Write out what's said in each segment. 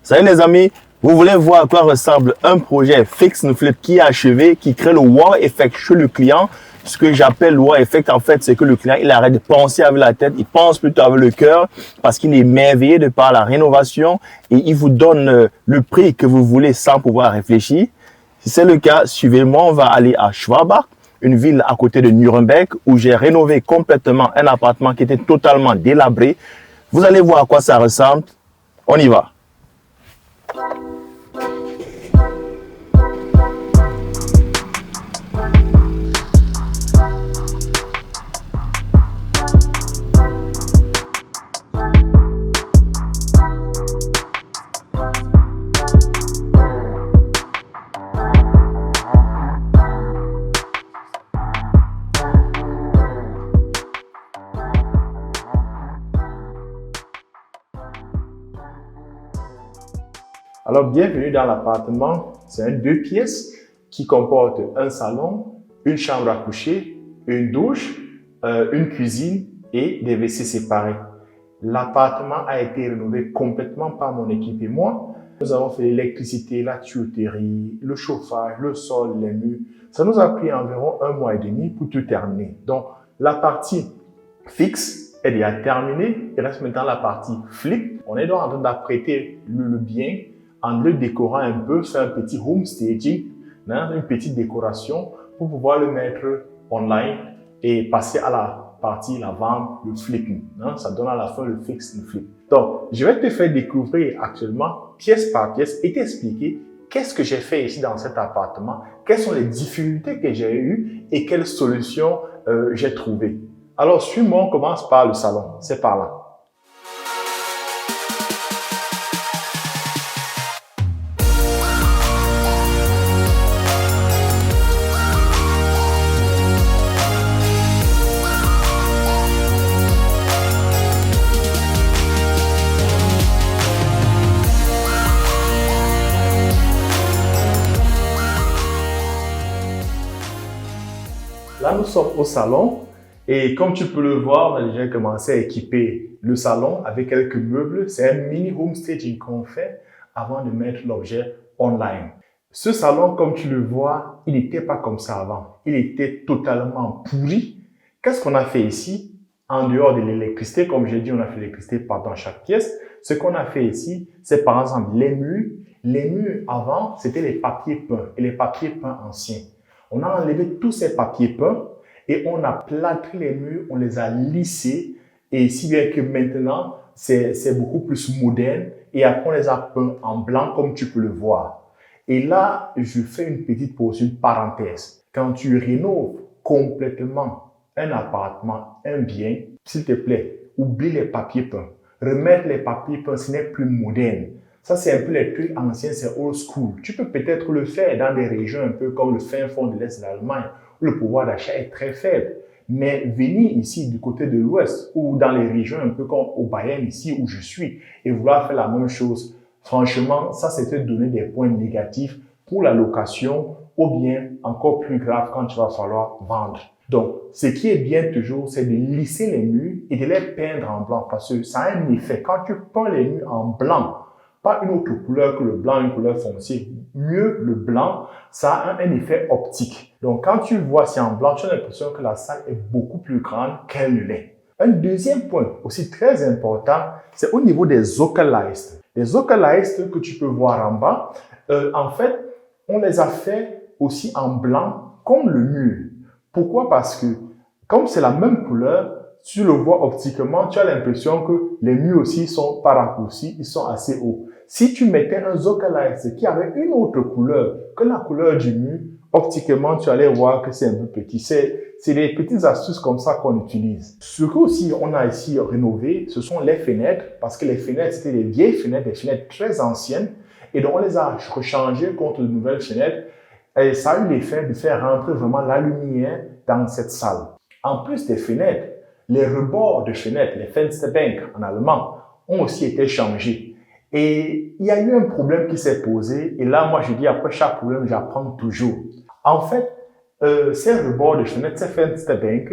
Salut les amis, vous voulez voir à quoi ressemble un projet Fix and Flip qui est achevé, qui crée le wow effect chez le client. Ce que j'appelle le wow effect, en fait, c'est que le client, il arrête de penser avec la tête, il pense plutôt avec le cœur parce qu'il est émerveillé de par la rénovation et il vous donne le prix que vous voulez sans pouvoir réfléchir. Si c'est le cas, suivez-moi, on va aller à Schwabach, une ville à côté de Nuremberg où j'ai rénové complètement un appartement qui était totalement délabré. Vous allez voir à quoi ça ressemble. On y va. Alors, bienvenue dans l'appartement. C'est un 2 pièces qui comporte un salon, une chambre à coucher, une douche, une cuisine et des WC séparés. L'appartement a été rénové complètement par mon équipe et moi. Nous avons fait l'électricité, la tuyauterie, le chauffage, le sol, les murs. Ça nous a pris environ 1 mois et demi pour tout terminer. Donc, la partie fixe est déjà terminée. Il reste maintenant la partie flip. On est donc en train d'apprêter le bien en le décorant un peu, faire un petit home staging, une petite décoration pour pouvoir le mettre online et passer à la partie, la vente, le flipping. Ça donne à la fin le fix et le flip. Donc, je vais te faire découvrir actuellement, pièce par pièce, et t'expliquer qu'est-ce que j'ai fait ici dans cet appartement, quelles sont les difficultés que j'ai eues et quelles solutions j'ai trouvées. Alors, suis-moi, on commence par le salon. C'est par là. Là, nous sommes au salon et comme tu peux le voir, on a déjà commencé à équiper le salon avec quelques meubles. C'est un mini home staging qu'on fait avant de mettre l'objet online. Ce salon, comme tu le vois, il n'était pas comme ça avant. Il était totalement pourri. Qu'est-ce qu'on a fait ici? En dehors de l'électricité, comme j'ai dit, on a fait l'électricité dans chaque pièce. Ce qu'on a fait ici, c'est par exemple les murs. Les murs avant, c'était les papiers peints et les papiers peints anciens. On a enlevé tous ces papiers peints et on a plâtré les murs, on les a lissés et si bien que maintenant, c'est beaucoup plus moderne et après on les a peints en blanc comme tu peux le voir. Et là, je fais une petite pause, une parenthèse. Quand tu rénoves complètement un appartement, un bien, s'il te plaît, oublie les papiers peints. Remettre les papiers peints, ce n'est plus moderne. Ça, c'est un peu les trucs anciens, c'est old school. Tu peux peut-être le faire dans des régions un peu comme le fin fond de l'Est de l'Allemagne, où le pouvoir d'achat est très faible. Mais venir ici du côté de l'Ouest ou dans les régions un peu comme au Bayern ici où je suis et vouloir faire la même chose, franchement, ça, c'est te donner des points négatifs pour la location ou bien encore plus grave quand tu vas falloir vendre. Donc, ce qui est bien toujours, c'est de lisser les murs et de les peindre en blanc parce que ça a un effet. Quand tu peins les murs en blanc, pas une autre couleur que le blanc, une couleur foncée. Mieux le blanc, ça a un effet optique. Donc, quand tu vois c'est en blanc, tu as l'impression que la salle est beaucoup plus grande qu'elle ne l'est. Un deuxième point aussi très important, c'est au niveau des Okerleisten. Les Okerleisten que tu peux voir en bas, en fait, on les a fait aussi en blanc comme le mur. Pourquoi? Parce que comme c'est la même couleur, tu le vois optiquement, tu as l'impression que les murs aussi sont pas raccourcis, ils sont assez hauts. Si tu mettais un Okerleisten qui avait une autre couleur que la couleur du mur, optiquement, tu allais voir que c'est un peu petit. C'est des petites astuces comme ça qu'on utilise. Ce que aussi on a ici rénové, ce sont les fenêtres, parce que les fenêtres, c'était des vieilles fenêtres, des fenêtres très anciennes, et donc on les a rechangées contre de nouvelles fenêtres, et ça a eu l'effet de faire rentrer vraiment la lumière dans cette salle. En plus des fenêtres, les rebords de fenêtres, les Fensterbank en allemand, ont aussi été changés. Et il y a eu un problème qui s'est posé. Et là, moi, je dis, après chaque problème, j'apprends toujours. En fait, ces rebords de fenêtres, ces Fensterbank,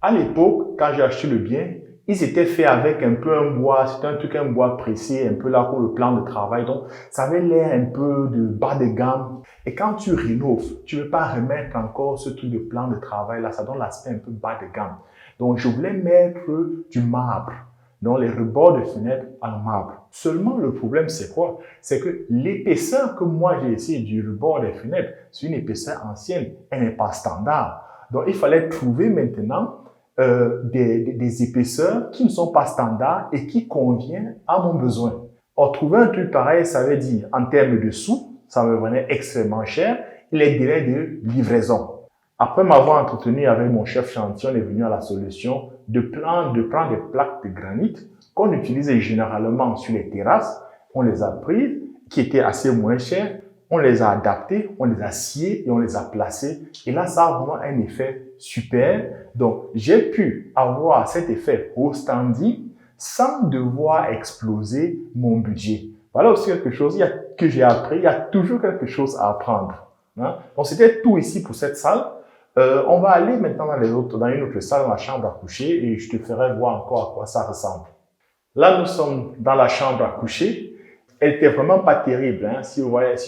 à l'époque, quand j'ai acheté le bien, ils étaient faits avec un peu un bois, c'était un bois précis, un peu là pour le plan de travail. Donc, ça avait l'air un peu de bas de gamme. Et quand tu rénoves, tu ne veux pas remettre encore ce truc de plan de travail là, ça donne l'aspect un peu bas de gamme. Donc, je voulais mettre du marbre, donc les rebords de fenêtres en marbre. Seulement, le problème, c'est quoi? C'est que l'épaisseur que moi j'ai essayé du rebord des fenêtres, c'est une épaisseur ancienne, elle n'est pas standard. Donc, il fallait trouver maintenant des épaisseurs qui ne sont pas standards et qui conviennent à mon besoin. Or, trouver un truc pareil, ça veut dire, en termes de sous, ça me venait extrêmement cher, et les délais de livraison. Après m'avoir entretenu avec mon chef chantier, on est venu à la solution de prendre des plaques de granit qu'on utilisait généralement sur les terrasses. On les a prises, qui étaient assez moins chères, on les a adaptées, on les a sciées et on les a placées. Et là, ça a vraiment un effet super. Donc, j'ai pu avoir cet effet haut standing sans devoir exploser mon budget. Voilà aussi quelque chose que j'ai appris. Il y a toujours quelque chose à apprendre. Hein? Donc, c'était tout ici pour cette salle. On va aller maintenant dans une autre salle, dans la chambre à coucher, et je te ferai voir encore à quoi ça ressemble. Là, nous sommes dans la chambre à coucher. Elle était vraiment pas terrible, hein. Si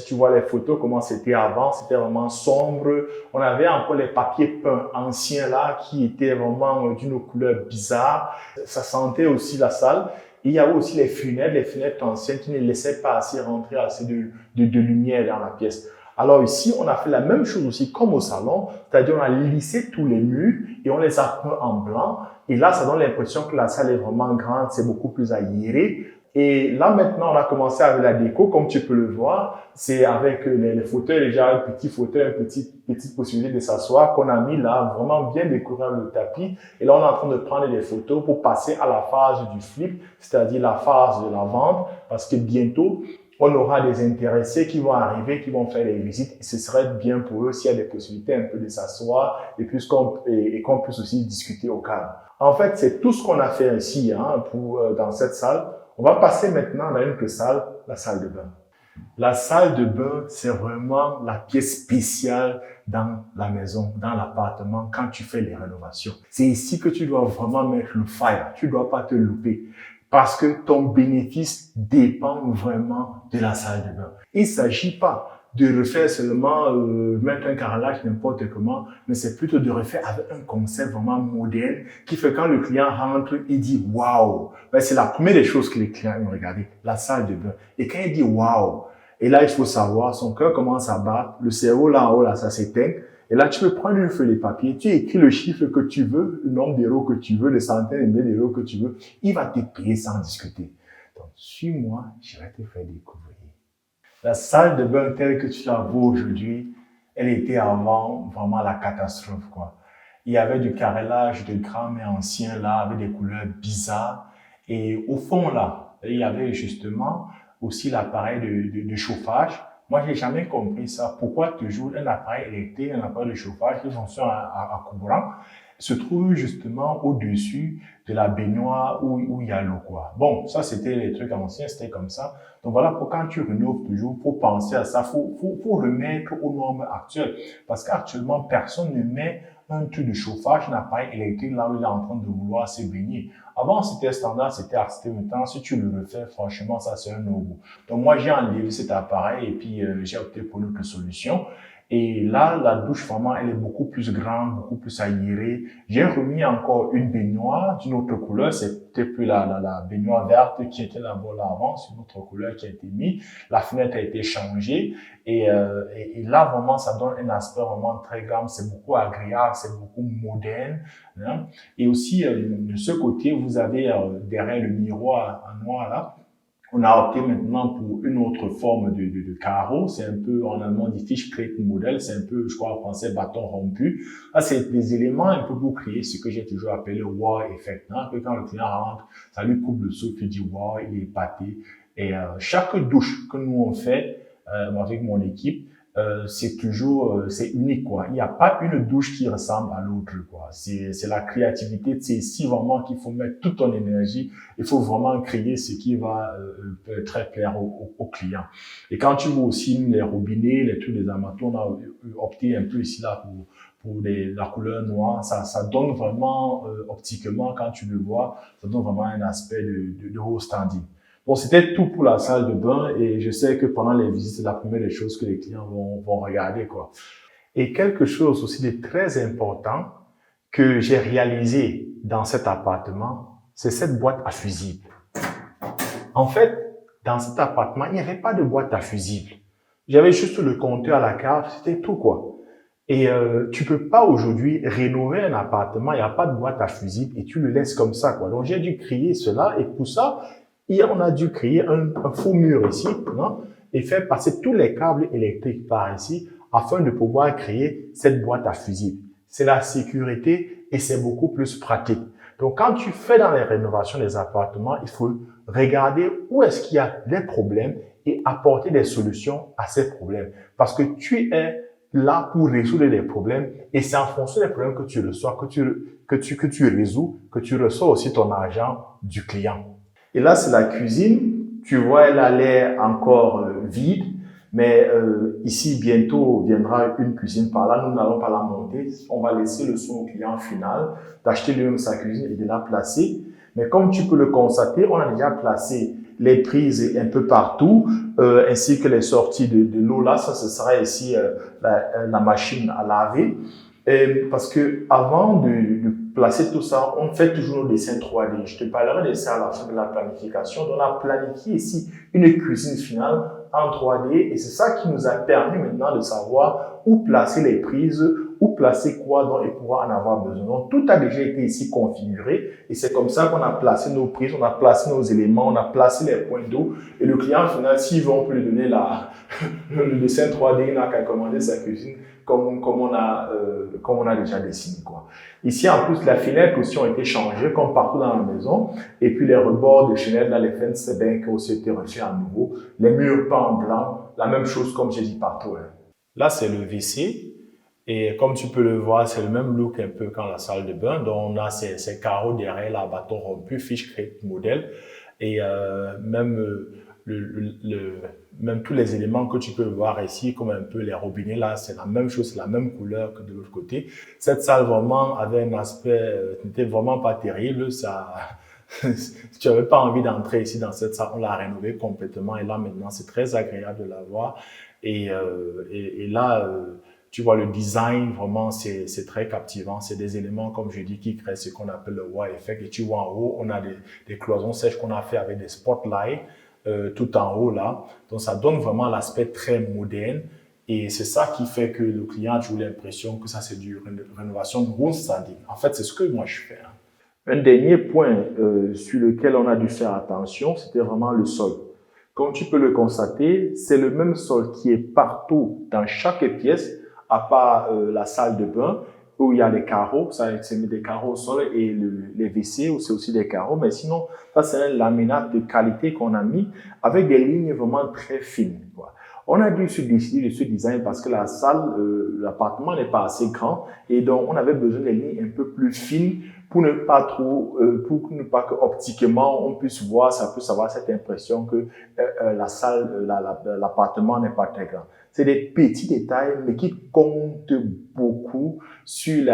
tu vois les photos, comment c'était avant, c'était vraiment sombre. On avait encore les papiers peints anciens là, qui étaient vraiment d'une couleur bizarre. Ça sentait aussi la salle. Et il y avait aussi les fenêtres anciennes qui ne laissaient pas assez rentrer assez de lumière dans la pièce. Alors ici, on a fait la même chose aussi comme au salon, c'est-à-dire on a lissé tous les murs et on les a peints en blanc. Et là, ça donne l'impression que la salle est vraiment grande, c'est beaucoup plus aéré. Et là, maintenant, on a commencé avec la déco, comme tu peux le voir. C'est avec les fauteuils, déjà un petit fauteuil, petite possibilité de s'asseoir qu'on a mis là, vraiment bien décoré le tapis. Et là, on est en train de prendre des photos pour passer à la phase du flip, c'est-à-dire la phase de la vente, parce que bientôt, on aura des intéressés qui vont arriver, qui vont faire des visites. Et ce serait bien pour eux s'il y a des possibilités un peu de s'asseoir et qu'on puisse aussi discuter au calme. En fait, c'est tout ce qu'on a fait ici dans cette salle. On va passer maintenant dans une autre salle, la salle de bain. La salle de bain, c'est vraiment la pièce spéciale dans la maison, dans l'appartement, quand tu fais les rénovations. C'est ici que tu dois vraiment mettre le fire. Tu dois pas te louper. Parce que ton bénéfice dépend vraiment de la salle de bain. Il ne s'agit pas de refaire seulement, mettre un carrelage n'importe comment, mais c'est plutôt de refaire avec un concept vraiment moderne qui fait quand le client rentre, il dit « waouh ». Ben, c'est la première des choses que les clients ont regardé, la salle de bain. Et quand il dit « waouh », et là, il faut savoir, son cœur commence à battre, le cerveau là en haut, là, ça s'éteint. Et là, tu peux prendre une feuille de papier, tu écris le chiffre que tu veux, le nombre d'euros que tu veux, les centaines et milliers d'euros que tu veux. Il va te payer sans discuter. Donc, suis-moi, je vais te faire découvrir. La salle de bain telle que tu la vois aujourd'hui, elle était avant vraiment la catastrophe, quoi. Il y avait du carrelage de grands mais anciens là, avec des couleurs bizarres. Et au fond là, il y avait justement aussi l'appareil de chauffage. Moi, j'ai jamais compris ça. Pourquoi toujours un appareil électrique, un appareil de chauffage qui fonctionne à courant se trouve justement au-dessus de la baignoire où il y a l'eau, quoi. Bon, ça, c'était les trucs anciens, c'était comme ça. Donc voilà, pour quand tu rénoves toujours, faut penser à ça, faut remettre aux normes actuelles. Parce qu'actuellement, personne ne met un truc de chauffage, un appareil électrique là où il est en train de vouloir se baigner. Avant, c'était standard, c'était accepté. Maintenant, si tu le refais, franchement, ça, c'est un no-go. Donc moi, j'ai enlevé cet appareil et puis j'ai opté pour une autre solution. Et là, la douche, vraiment, elle est beaucoup plus grande, beaucoup plus aérée. J'ai remis encore une baignoire d'une autre couleur. C'était plus la baignoire verte qui était là-bas là avant. C'est une autre couleur qui a été mise. La fenêtre a été changée. Et là, vraiment, ça donne un aspect vraiment très grand. C'est beaucoup agréable, c'est beaucoup moderne. Hein. Et aussi, de ce côté, vous avez derrière le miroir en noir là, on a opté maintenant pour une autre forme de carreau. C'est un peu, en allemand, dit Fischgrätenmodell. C'est un peu, je crois, en français, bâton rompu. Là, c'est des éléments un peu pour créer ce que j'ai toujours appelé le wow effect. Hein, que quand le client rentre, ça lui coupe le souffle, il dit wow, il est épaté. Et chaque douche que nous on fait avec mon équipe, c'est toujours, c'est unique, quoi. Il n'y a pas une douche qui ressemble à l'autre, quoi. C'est la créativité. C'est ici vraiment qu'il faut mettre toute ton énergie. Il faut vraiment créer ce qui va très plaire au client. Et quand tu vois aussi les robinets, les trucs des amateurs, on a opté un peu ici là pour la couleur noire, ça donne vraiment, optiquement, quand tu le vois, ça donne vraiment un aspect de haut standing. Bon, c'était tout pour la salle de bain et je sais que pendant les visites, c'est la première des choses que les clients vont regarder, quoi. Et quelque chose aussi de très important que j'ai réalisé dans cet appartement, c'est cette boîte à fusibles. En fait, dans cet appartement, il n'y avait pas de boîte à fusibles. J'avais juste le compteur à la cave, c'était tout, quoi. Et tu peux pas aujourd'hui rénover un appartement, il n'y a pas de boîte à fusibles et tu le laisses comme ça, quoi. Donc j'ai dû créer cela et pour ça, on a dû créer un faux mur ici, non? Et faire passer tous les câbles électriques par ici afin de pouvoir créer cette boîte à fusibles. C'est la sécurité et c'est beaucoup plus pratique. Donc quand tu fais dans les rénovations des appartements, il faut regarder où est-ce qu'il y a des problèmes et apporter des solutions à ces problèmes. Parce que tu es là pour résoudre les problèmes et c'est en fonction des problèmes que tu reçois, que tu résous, que tu reçois aussi ton argent du client. Et là, c'est la cuisine. Tu vois, elle a l'air encore vide, mais ici, bientôt, viendra une cuisine par là. Nous n'allons pas la monter. On va laisser le soin au client final d'acheter lui-même sa cuisine et de la placer. Mais comme tu peux le constater, on a déjà placé les prises un peu partout, ainsi que les sorties de l'eau. Là, ça, ce sera ici la machine à laver. Parce que avant de placer tout ça, on fait toujours nos dessins 3D. Je te parlerai de ça à la fin de la planification. Donc, on a planifié ici une cuisine finale en 3D et c'est ça qui nous a permis maintenant de savoir où placer les prises, où placer quoi dont et pouvoir en avoir besoin. Donc, tout a déjà été ici configuré et c'est comme ça qu'on a placé nos prises, on a placé nos éléments, on a placé les points d'eau et le client final, s'il veut, on peut lui donner le dessin 3D, il n'a qu'à commander sa cuisine comme on a déjà dessiné, quoi. Ici, en plus, les fenêtres aussi ont été changées, comme partout dans la maison. Et puis, les rebords de fenêtres, là, les fenêtres, c'est bien qui ont aussi été refaits à nouveau. Les murs peints en blanc, la même chose comme j'ai dit partout, hein. Là, c'est le WC. Et comme tu peux le voir, c'est le même look un peu qu'en la salle de bain. Donc, on a ces carreaux derrière, là, bâton rompu, fiche crête modèle. Et même tous les éléments que tu peux voir ici, comme un peu les robinets là, c'est la même chose, c'est la même couleur que de l'autre côté. Cette salle vraiment avait un aspect, n'était vraiment pas terrible. Ça, si tu n'avais pas envie d'entrer ici dans cette salle, on l'a rénovée complètement et là maintenant c'est très agréable de la voir. Et là, tu vois le design vraiment c'est très captivant. C'est des éléments comme je dis qui créent ce qu'on appelle le wow effect. Et tu vois en haut, on a des cloisons sèches qu'on a fait avec des spotlights. Tout en haut là. Donc, ça donne vraiment l'aspect très moderne et c'est ça qui fait que le client a toujours l'impression que ça, c'est du rénovation de bon standing. En fait, c'est ce que moi, je fais, hein. Un dernier point sur lequel on a dû faire attention, c'était vraiment le sol. Comme tu peux le constater, c'est le même sol qui est partout dans chaque pièce, à part la salle de bain, où il y a des carreaux, ça c'est des carreaux au sol et les WC où c'est aussi des carreaux, mais sinon, ça c'est un laminat de qualité qu'on a mis avec des lignes vraiment très fines, quoi. On a dû se décider de ce design parce que la salle, l'appartement n'est pas assez grand et donc on avait besoin des lignes un peu plus fines pour ne pas que optiquement on puisse voir, ça puisse avoir cette impression que la salle, l'appartement n'est pas très grand. C'est des petits détails, mais qui comptent beaucoup sur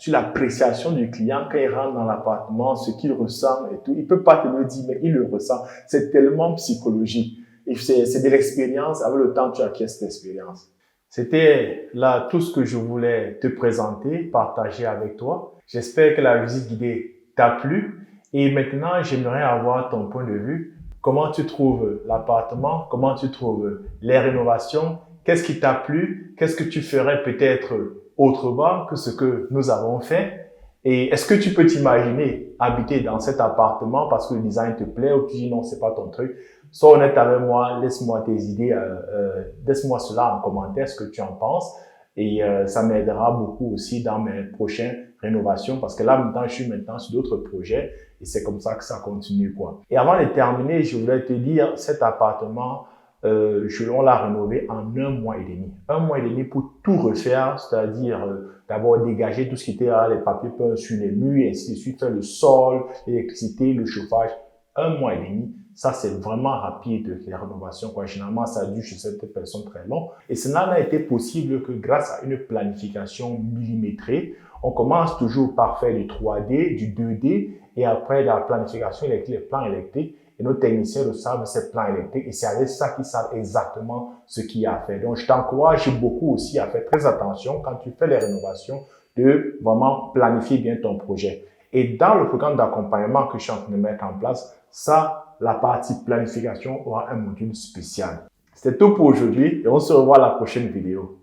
l'appréciation du client quand il rentre dans l'appartement, ce qu'il ressent et tout. Il peut pas te le dire, mais il le ressent. C'est tellement psychologique. Et c'est de l'expérience. Avec le temps, tu acquiers cette expérience. C'était là tout ce que je voulais te présenter, partager avec toi. J'espère que la visite guidée t'a plu. Et maintenant, j'aimerais avoir ton point de vue. Comment tu trouves l'appartement? Comment tu trouves les rénovations? Qu'est-ce qui t'a plu? Qu'est-ce que tu ferais peut-être autrement que ce que nous avons fait? Et est-ce que tu peux t'imaginer habiter dans cet appartement parce que le design te plaît ou tu dis non, c'est pas ton truc? Sois honnête avec moi, laisse-moi tes idées, laisse-moi cela en commentaire, ce que tu en penses. Et ça m'aidera beaucoup aussi dans mes prochaines rénovations parce que là, maintenant, je suis maintenant sur d'autres projets et c'est comme ça que ça continue, quoi. Et avant de terminer, je voulais te dire, cet appartement, on l'a rénové en 1 mois et demi. 1 mois et demi pour tout refaire, c'est-à-dire d'abord dégager tout ce qui était là, les papiers peints sur les murs, et ainsi de suite, faire le sol, l'électricité, le chauffage, 1 mois et demi. Ça, c'est vraiment rapide, les rénovations. Généralement, ça dure chez cette personne très long. Et cela n'a été possible que grâce à une planification millimétrée. On commence toujours par faire du 3D, du 2D, et après la planification électrique, les plans électriques. Et nos techniciens le savent, ces plans électriques, et c'est avec ça qu'ils savent exactement ce qu'il y a à faire. Donc, je t'encourage beaucoup aussi à faire très attention quand tu fais les rénovations, de vraiment planifier bien ton projet. Et dans le programme d'accompagnement que je suis en train de mettre en place, ça, la partie planification aura un module spécial. C'est tout pour aujourd'hui et on se revoit à la prochaine vidéo.